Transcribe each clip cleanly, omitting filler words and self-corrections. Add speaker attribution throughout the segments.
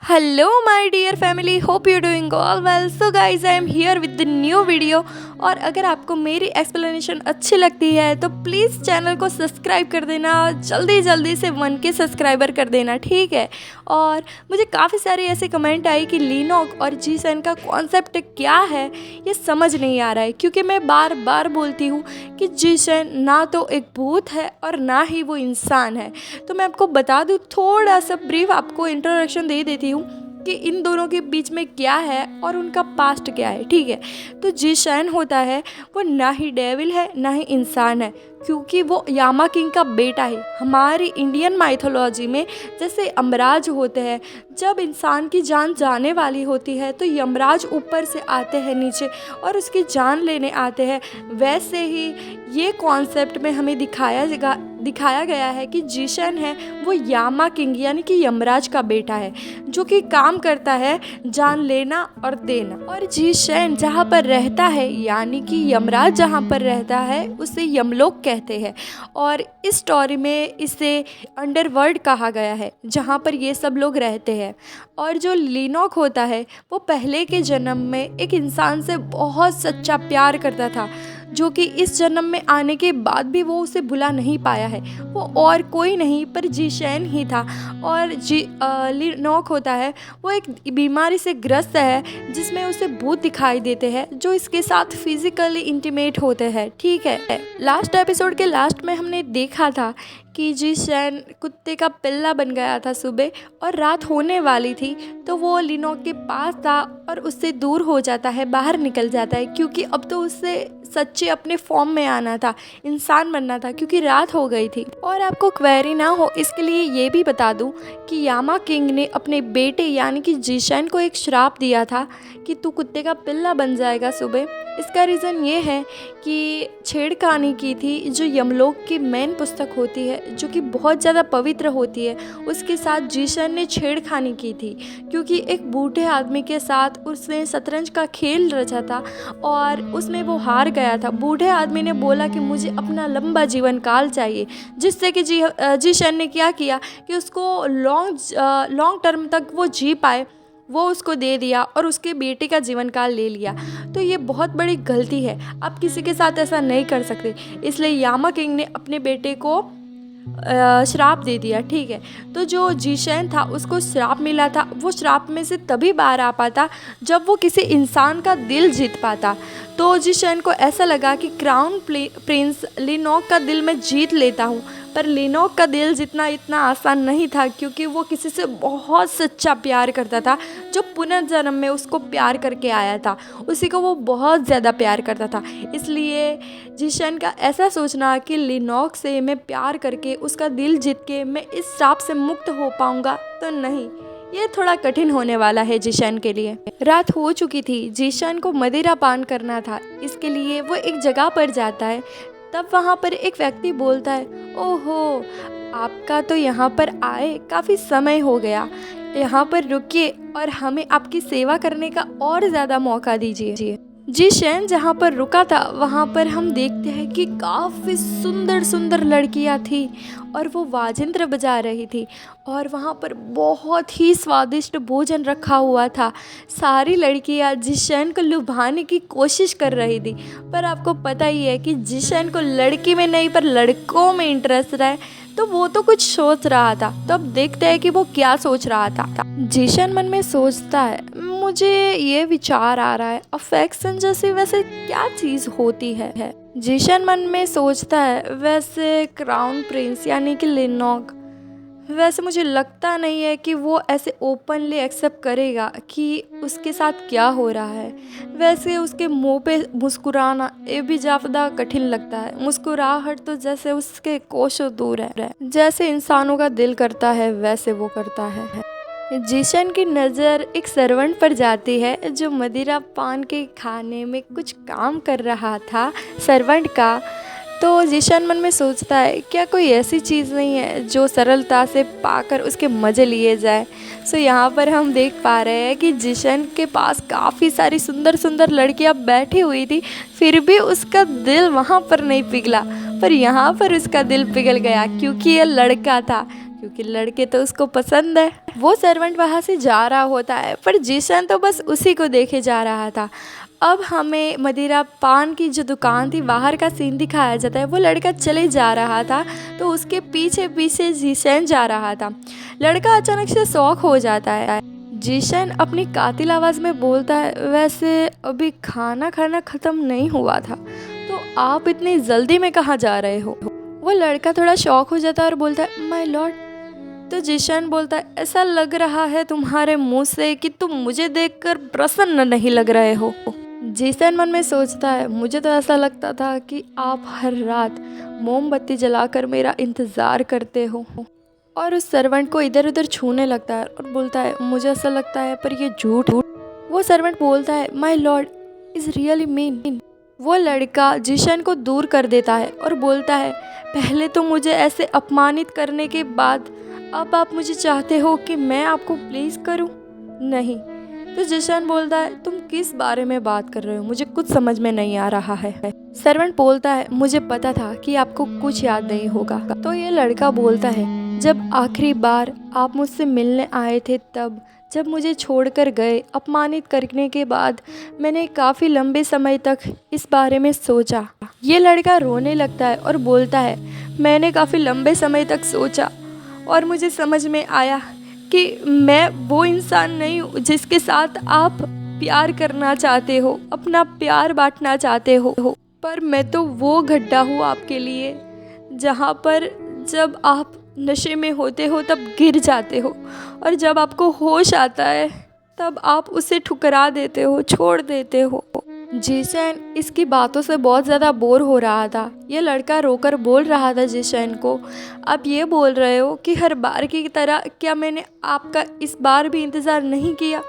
Speaker 1: Hello, my dear family. Hope you're doing all well. So, guys, I am here with the new video. और अगर आपको मेरी explanation अच्छी लगती है तो प्लीज़ चैनल को सब्सक्राइब कर देना, जल्दी जल्दी से 1K सब्सक्राइबर कर देना, ठीक है। और मुझे काफ़ी सारे ऐसे कमेंट आए कि लिनोक और जीसन का कॉन्सेप्ट क्या है, ये समझ नहीं आ रहा है, क्योंकि मैं बार बार बोलती हूँ कि जीसन ना तो एक भूत है और ना ही वो इंसान है। तो मैं आपको बता दूँ, थोड़ा सा ब्रीफ आपको इंट्रोडक्शन दे देती हूँ कि इन दोनों के बीच में क्या है और उनका पास्ट क्या है, ठीक है। तो जिशन होता है वो ना ही डेविल है ना ही इंसान है, क्योंकि वो यामा किंग का बेटा है। हमारी इंडियन माइथोलॉजी में जैसे यमराज होते हैं, जब इंसान की जान जाने वाली होती है तो यमराज ऊपर से आते हैं नीचे और उसकी जान लेने आते हैं। वैसे ही ये कॉन्सेप्ट में हमें दिखाया गया है कि जिशन है वो यामा किंग यानी कि यमराज का बेटा है, जो कि काम करता है जान लेना और देना। और जिशन जहाँ पर रहता है यानी कि यमराज जहाँ पर रहता है उसे यमलोक कहते हैं। और इस स्टोरी में इसे अंडरवर्ल्ड कहा गया है, जहाँ पर ये सब लोग रहते हैं। और जो लिनोक होता है वो पहले के जन्म में एक इंसान से बहुत सच्चा प्यार करता था, जो कि इस जन्म में आने के बाद भी वो उसे भुला नहीं पाया है। वो और कोई नहीं पर जिशन ही था। और लिनोक होता है वो एक बीमारी से ग्रस्त है, जिसमें उसे भूत दिखाई देते हैं जो इसके साथ फिजिकली इंटीमेट होते हैं, ठीक है। लास्ट एपिसोड के लास्ट में हमने देखा था कि जिशन कुत्ते का पिल्ला बन गया था सुबह, और रात होने वाली थी तो वो लिनोक के पास था और उससे दूर हो जाता है, बाहर निकल जाता है, क्योंकि अब तो उससे सच्चे अपने फॉर्म में आना था, इंसान बनना था, क्योंकि रात हो गई थी। और आपको क्वेरी ना हो इसके लिए ये भी बता दूं कि यामा किंग ने अपने बेटे यानी कि जिशन को एक श्राप दिया था कि तू कुत्ते का पिल्ला बन जाएगा सुबह। इसका रीज़न ये है कि छेड़खानी की थी जो यमलोक की मेन पुस्तक होती है, जो कि बहुत ज़्यादा पवित्र होती है, उसके साथ जिशन ने छेड़खानी की थी, क्योंकि एक बूढ़े आदमी के साथ उसने शतरंज का खेल रचा था और उसमें वो हार गया था। बूढ़े आदमी ने बोला कि मुझे अपना लंबा जीवन काल चाहिए, जिससे कि जिशन ने क्या किया कि उसको लॉन्ग टर्म तक वो जी पाए, वो उसको दे दिया और उसके बेटे का जीवन काल ले लिया। तो ये बहुत बड़ी गलती है, आप किसी के साथ ऐसा नहीं कर सकते। इसलिए यामा किंग ने अपने बेटे को श्राप दे दिया, ठीक है। तो जो जिशन था उसको श्राप मिला था, वो श्राप में से तभी बाहर आ पाता जब वो किसी इंसान का दिल जीत पाता। तो जिशन को ऐसा लगा कि क्राउन प्रिंस लिनोक का दिल मैं जीत लेता हूँ, पर लिनोक का दिल जीतना इतना आसान नहीं था, क्योंकि वो किसी से बहुत सच्चा प्यार करता था, जो पुनर्जन्म में उसको प्यार करके आया था, उसी को वो बहुत ज़्यादा प्यार करता था। इसलिए जिशन का ऐसा सोचना कि लिनोक से मैं प्यार करके उसका दिल जीत के मैं इस श्राप से मुक्त हो पाऊँगा, तो नहीं, ये थोड़ा कठिन होने वाला है जिशन के लिए। रात हो चुकी थी, जिशन को मदिरा पान करना था, इसके लिए वो एक जगह पर जाता है। तब वहाँ पर एक व्यक्ति बोलता है, ओहो, आपका तो यहाँ पर आए काफ़ी समय हो गया, यहाँ पर रुकिए और हमें आपकी सेवा करने का और ज़्यादा मौका दीजिए। जिशन जहाँ पर रुका था वहाँ पर हम देखते हैं कि काफ़ी सुंदर सुंदर लड़कियाँ थी और वो वाजिंत्र बजा रही थी, और वहाँ पर बहुत ही स्वादिष्ट भोजन रखा हुआ था। सारी लड़कियाँ जिशन को लुभाने की कोशिश कर रही थी, पर आपको पता ही है कि जिशन को लड़की में नहीं पर लड़कों में इंटरेस्ट है, तो वो तो कुछ सोच रहा था। तो अब देखते हैं कि वो क्या सोच रहा था। जिशन मन में सोचता है, मुझे ये विचार आ रहा है, अफेक्शन जैसी वैसे क्या चीज़ होती है। जिशन मन में सोचता है, वैसे क्राउन प्रिंस यानी कि लिनोक, वैसे मुझे लगता नहीं है कि वो ऐसे ओपनली एक्सेप्ट करेगा कि उसके साथ क्या हो रहा है। वैसे उसके मुंह पे मुस्कुराना ये भी ज़्यादा कठिन लगता है, मुस्कुराहट तो जैसे उसके कोसों दूर है। जैसे इंसानों का दिल करता है वैसे वो करता है। जिशन की नज़र एक सर्वेंट पर जाती है, जो मदिरा पान के खाने में कुछ काम कर रहा था सर्वेंट का। तो जिशन मन में सोचता है, क्या कोई ऐसी चीज़ नहीं है जो सरलता से पाकर उसके मज़े लिए जाए। सो यहाँ पर हम देख पा रहे हैं कि जिशन के पास काफ़ी सारी सुंदर सुंदर लड़कियाँ बैठी हुई थी, फिर भी उसका दिल वहाँ पर नहीं पिघला, पर यहाँ पर उसका दिल पिघल गया, क्योंकि ये लड़का था, क्योंकि लड़के तो उसको पसंद है। वो सर्वेंट वहाँ से जा रहा होता है पर जिशन तो बस उसी को देखे जा रहा था। अब हमें मदिरा पान की जो दुकान थी बाहर का सीन दिखाया जाता है। वो लड़का चले जा रहा था तो उसके पीछे पीछे जीशन जा रहा था। लड़का अचानक से शॉक हो जाता है। जीशन अपनी कातिल आवाज़ में बोलता है, वैसे अभी खाना खाना ख़त्म नहीं हुआ था, तो आप इतनी जल्दी में कहाँ जा रहे हो? वो लड़का थोड़ा शॉक हो जाता है और बोलता है, माय लॉर्ड। तो जीशन बोलता है, ऐसा लग रहा है तुम्हारे मुंह से कि तुम मुझे देखकर प्रसन्न नहीं लग रहे हो। जीसन मन में सोचता है, मुझे तो ऐसा लगता था कि आप हर रात मोमबत्ती जलाकर मेरा इंतज़ार करते हो। और उस सर्वेंट को इधर उधर छूने लगता है और बोलता है, मुझे ऐसा लगता है पर ये झूठ। वो सर्वेंट बोलता है, my Lord is really mean. वो लड़का जीशन को दूर कर देता है और बोलता है, पहले तो मुझे ऐसे अपमानित करने के बाद अब आप मुझे चाहते हो कि मैं आपको प्लीज़ करूं? नहीं। तो जीशन बोलता है, तुम किस बारे में बात कर रहे हो? मुझे कुछ समझ में नहीं आ रहा है। सर्वेंट बोलता है, मुझे पता था कि आपको कुछ याद नहीं होगा। तो ये लड़का बोलता है, जब आखिरी बार आप मुझसे मिलने आए थे तब, जब मुझे छोड़कर गए अपमानित करने के बाद, मैंने काफ़ी लंबे समय तक इस बारे में सोचा। ये लड़का रोने लगता है और बोलता है, मैंने काफ़ी लंबे समय तक सोचा और मुझे समझ में आया कि मैं वो इंसान नहीं हूँ जिसके साथ आप प्यार करना चाहते हो, अपना प्यार बांटना चाहते हो। पर मैं तो वो गड्ढा हूँ आपके लिए जहाँ पर जब आप नशे में होते हो तब गिर जाते हो और जब आपको होश आता है तब आप उसे ठुकरा देते हो, छोड़ देते हो। जीशन इसकी बातों से बहुत ज़्यादा बोर हो रहा था। ये लड़का रोकर बोल रहा था जीशन को, आप ये बोल रहे हो कि हर बार की तरह क्या मैंने आपका इस बार भी इंतज़ार नहीं किया?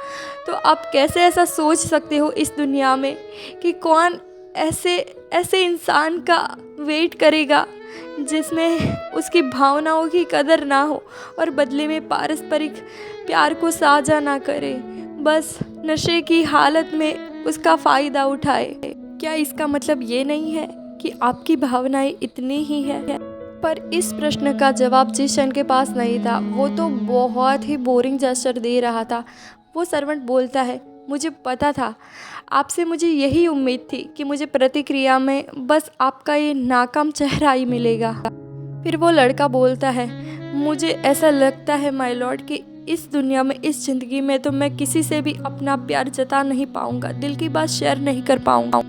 Speaker 1: तो आप कैसे ऐसा सोच सकते हो इस दुनिया में कि कौन ऐसे इंसान का वेट करेगा जिसमें उसकी भावनाओं की कदर ना हो और बदले में पारस्परिक प्यार को साझा ना करे, बस नशे की हालत में उसका फ़ायदा उठाए। क्या इसका मतलब ये नहीं है कि आपकी भावनाएं इतनी ही है? पर इस प्रश्न का जवाब जीशन के पास नहीं था। वो तो बहुत ही बोरिंग जेस्चर दे रहा था। वो सर्वेंट बोलता है, मुझे पता था, आपसे मुझे यही उम्मीद थी कि मुझे प्रतिक्रिया में बस आपका ये नाकाम चेहरा ही मिलेगा। फिर वो लड़का बोलता है, मुझे ऐसा लगता है माय लॉर्ड कि इस दुनिया में, इस ज़िंदगी में तो मैं किसी से भी अपना प्यार जता नहीं पाऊँगा, दिल की बात शेयर नहीं कर पाऊँगा।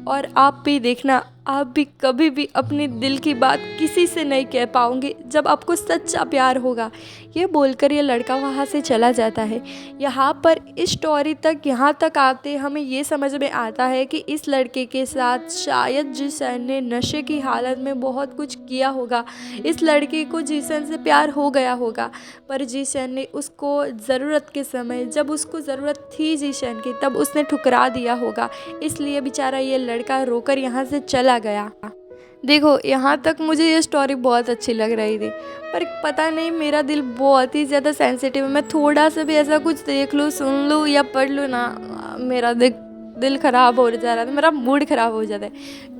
Speaker 1: और आप भी देखना, आप भी कभी भी अपने दिल की बात किसी से नहीं कह पाओगे जब आपको सच्चा प्यार होगा। ये बोलकर ये लड़का वहाँ से चला जाता है। यहाँ पर इस स्टोरी तक यहाँ तक आते हमें ये समझ में आता है कि इस लड़के के साथ शायद जीसन ने नशे की हालत में बहुत कुछ किया होगा। इस लड़के को जीसन से प्यार हो गया होगा, पर जीसन ने उसको ज़रूरत के समय, जब उसको ज़रूरत थी जीसन की, तब उसने ठुकरा दिया होगा। इसलिए बेचारा ये लड़का रोकर यहाँ से चला गया। देखो, यहाँ तक मुझे ये स्टोरी बहुत अच्छी लग रही थी, पर पता नहीं मेरा दिल बहुत ही ज़्यादा सेंसिटिव है। मैं थोड़ा सा भी ऐसा कुछ देख लूँ, सुन लूँ या पढ़ लूँ ना, मेरा दिल ख़राब हो जा रहा था, मेरा मूड ख़राब हो जाता है,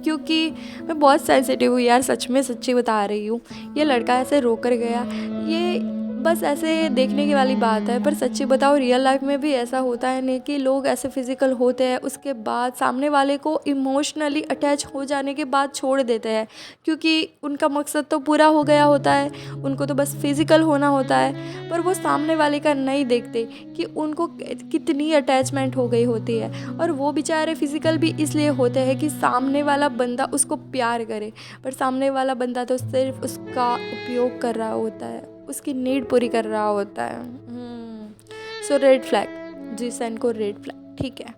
Speaker 1: क्योंकि मैं बहुत सेंसिटिव हूँ यार, सच में सच्ची बता रही हूँ। ये लड़का ऐसे रोकर गया, ये बस ऐसे देखने की वाली बात है, पर सच्ची बताओ रियल लाइफ में भी ऐसा होता है नहीं कि लोग ऐसे फिज़िकल होते हैं, उसके बाद सामने वाले को इमोशनली अटैच हो जाने के बाद छोड़ देते हैं, क्योंकि उनका मकसद तो पूरा हो गया होता है, उनको तो बस फिज़िकल होना होता है, पर वो सामने वाले का नहीं देखते कि उनको कितनी अटैचमेंट हो गई होती है। और वो बेचारे फिज़िकल भी इसलिए होते हैं कि सामने वाला बंदा उसको प्यार करे, पर सामने वाला बंदा तो सिर्फ उसका उपयोग कर रहा होता है, उसकी नीड पूरी कर रहा होता है। सो रेड फ्लैग, जीसन को रेड फ्लैग। ठीक है,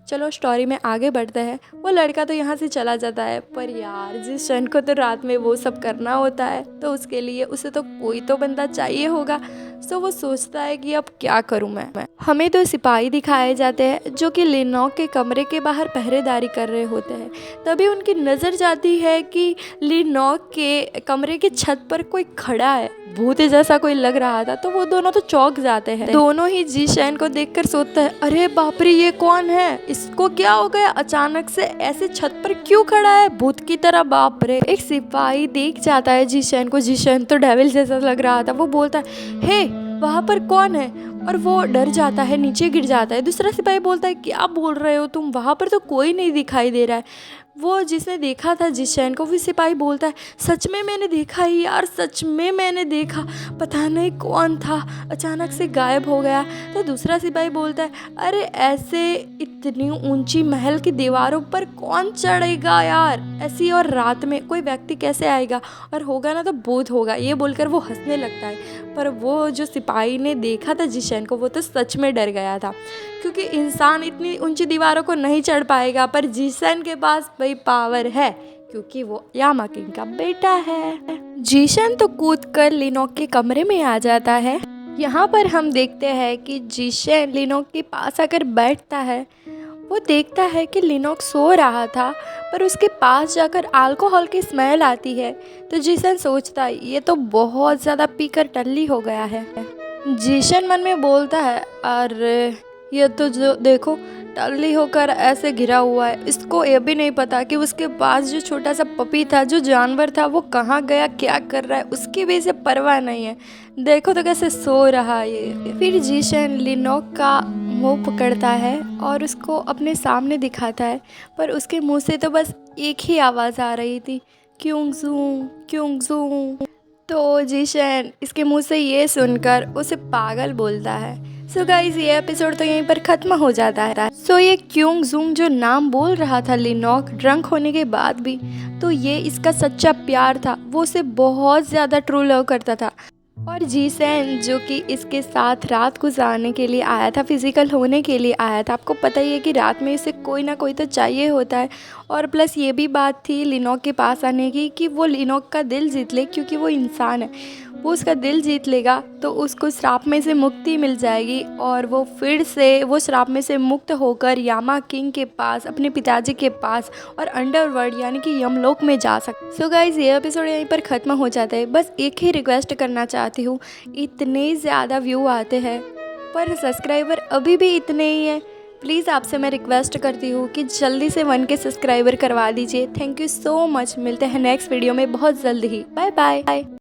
Speaker 1: चलो स्टोरी में आगे बढ़ते हैं। वो लड़का तो यहाँ से चला जाता है, पर यार जीसन को तो रात में वो सब करना होता है, तो उसके लिए उसे तो कोई तो बंदा चाहिए होगा। सो वो सोचता है कि अब क्या करूं मैं। हमें तो सिपाही दिखाए जाते हैं जो कि लिनोक के कमरे के बाहर पहरेदारी कर रहे होते हैं। तभी उनकी नज़र जाती है कि लिनोक के कमरे की छत पर कोई खड़ा है, भूत जैसा कोई लग रहा था। तो वो दोनों तो चौंक जाते हैं। दोनों ही जीशैन को देखकर सोचते हैं, अरे बाप रे ये कौन है, इसको क्या हो गया, अचानक से ऐसे छत पर क्यों खड़ा है भूत की तरह। बाप रे। एक सिपाही देख जाता है जीशैन को। जीशैन तो डेविल जैसा लग रहा था। वो बोलता है, हे वहाँ पर कौन है, और वो डर जाता है, नीचे गिर जाता है। दूसरा सिपाही बोलता है, क्या बोल रहे हो तुम, वहाँ पर तो कोई नहीं दिखाई दे रहा है। वो जिसने देखा था जीशैन को, वो सिपाही बोलता है, सच में मैंने देखा ही यार, सच में मैंने देखा, पता नहीं कौन था, अचानक से गायब हो गया। तो दूसरा सिपाही बोलता है, अरे ऐसे इतनी ऊंची महल की दीवारों पर कौन चढ़ेगा यार, ऐसी और रात में कोई व्यक्ति कैसे आएगा, और होगा ना तो भूत होगा। ये बोलकर वो हंसने लगता है। पर वो जो सिपाही ने देखा था जीशैन को, वो तो सच में डर गया था, क्योंकि इंसान इतनी ऊंची दीवारों को नहीं चढ़ पाएगा। पर जीशैन के पास भाई पावर है, क्योंकि वो यामा किंग का बेटा है। जीशैन तो कूद कर लिनोक के कमरे में आ जाता है। यहाँ पर हम देखते हैं कि जीशैन लिनोक के पास आकर बैठता है। वो देखता है कि लिनोक सो रहा था, पर उसके पास जाकर अल्कोहल की स्मेल आती है। तो जीशैन सोचता है, ये तो बहुत ज़्यादा पीकर टल्ली हो गया है। जीशैन मन में बोलता है, अरे ये तो जो देखो टल्ली होकर ऐसे गिरा हुआ है, इसको ये भी नहीं पता कि उसके पास जो छोटा सा पपी था, जो जानवर था, वो कहाँ गया, क्या कर रहा है, उसकी भी इसे परवाह नहीं है। देखो तो कैसे सो रहा है ये। फिर जीशैन लिनोक का मुंह पकड़ता है और उसको अपने सामने दिखाता है, पर उसके मुंह से तो बस एक ही आवाज़ आ रही थी, क्योंगजू क्योंगजू। तो जीशैन इसके मुंह से ये सुनकर उसे पागल बोलता है। सो गाइस ये एपिसोड तो यहीं पर ख़त्म हो जाता है। सो ये क्योंगजूंग जो नाम बोल रहा था लिनोक ड्रंक होने के बाद भी, तो ये इसका सच्चा प्यार था, वो उसे बहुत ज़्यादा ट्रू लव करता था। और जीशैन जो कि इसके साथ रात गुजारने के लिए आया था, फिजिकल होने के लिए आया था। आपको पता ही है कि रात में इसे कोई ना कोई तो चाहिए होता है। और प्लस ये भी बात थी लिनोक के पास आने की कि वो लिनोक का दिल जीत ले, क्योंकि वो इंसान है। वो उसका दिल जीत लेगा तो उसको श्राप में से मुक्ति मिल जाएगी, और वो फिर से वो श्राप में से मुक्त होकर यामा किंग के पास, अपने पिताजी के पास और अंडरवर्ल्ड यानी कि यमलोक में जा सकते। सो गाइज ये एपिसोड यहीं पर ख़त्म हो जाता है। बस एक ही रिक्वेस्ट करना चाहती हूँ, इतने ज़्यादा व्यू आते हैं पर सब्सक्राइबर अभी भी इतने ही हैं। प्लीज़ आपसे मैं रिक्वेस्ट करती हूँ कि जल्दी से 1K सब्सक्राइबर करवा दीजिए। Thank you so much. मिलते हैं नेक्स्ट वीडियो में बहुत जल्द ही। Bye bye.